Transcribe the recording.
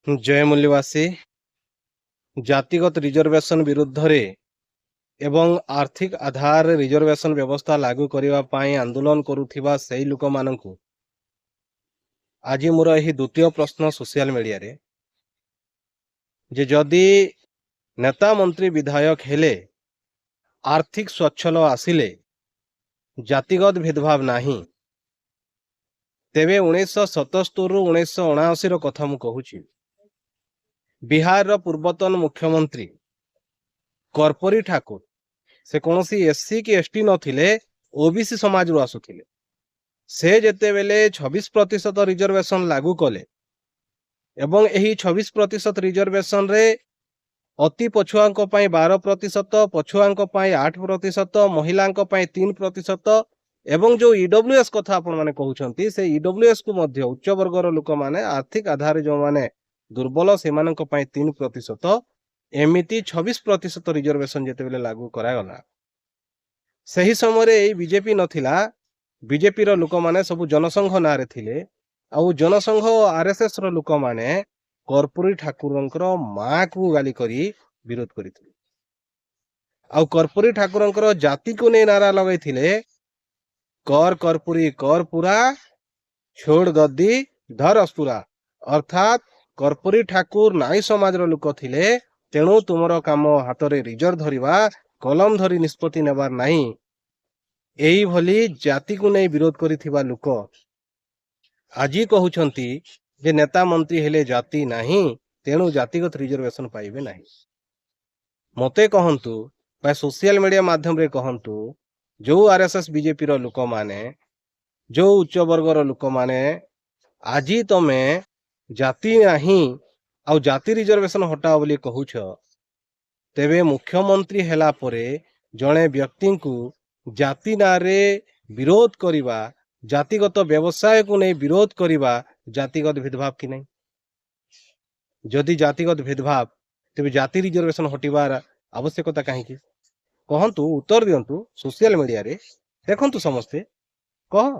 जय मूल्यवासी जातिगत रिजर्वेशन विरुद्ध रे एवं आर्थिक आधार रिजर्वेशन व्यवस्था लागू करने पाई आंदोलन करुथिबा सेई लोक माननकु आज मोर यही द्वितीय प्रश्न सोशल मीडिया रे जे जदि नेता मंत्री विधायक हेले आर्थिक स्वच्छल आसिले जातिगत भेदभाव नाही तेबे 1977 रु 1979 रो कथा मु कहूची बिहार रो पूर्वतन मुख्यमंत्री कर्पूरी ठाकुर से कौन सी एससी कि एसटी नथिले ओबीसी समाज रु आसुथिले से जेते बेले 26% रिजर्वेशन लागू कले एवं एही 26% रिजर्वेशन रे अति पछुआंक पाई 12%, पछुआंक पाई 8%, महिलांक पाई 3% एवं जो ईडब्ल्यूएस कथा आपण माने कहउछंती से ईडब्ल्यूएस को मध्य उच्च वर्गर लोक माने आर्थिक आधार जो माने दुर्बल से मानक पाई 3% एमिति 26% रिजर्वेशन जेते बेले लागू करागला सही समय रे बीजेपी नथिला बीजेपी रो लोक माने सब जनसंघ नारे थिले आउ जनसंघ आरएसएस रो लोक माने कर्पूरी ठाकुरंकर माँ को गाली करी विरोध करथिले आउ कर्पूरी ठाकुरंकर जाति को नै नारा लगाइथिले कर कर्पूरी कर पूरा छोड़ गद्दी धर अस्पुरा अर्थात कर्पूरी ठाकुर नाई समाज रो लोक थिले तेणु तुमर काम हाथ रे रिजर्व धरिबा कलम धरी निष्पत्ति नेबार नाही एई भली जाति को नै विरोध करिथिबा लोक आजी कहउछंती जे नेता मंत्री हेले जाति नाही तेणु जातिगत रिजर्वेशन पाइबे नाही मते कहंतु बा सोशल मीडिया माध्यम रे कहंतु जो आरएसएस बीजेपी रो लोक माने जो उच्च वर्ग रो लोक माने आजी तमे जाति नाही आउ जाति रिजर्वेशन हटाओ बोली कहूछ तेबे मुख्यमंत्री हेला परे जणे व्यक्ति को जाति नारे विरोध करिबा जातिगत व्यवसाय को नहीं विरोध करिबा जातिगत भेदभाव कि नहीं जदि जातिगत भेदभाव तेबे जाति रिजर्वेशन हटिबार आवश्यकता कहीं कहंतु उत्तर दियंतु सोशल मीडिया रे देखंतु समस्ते कह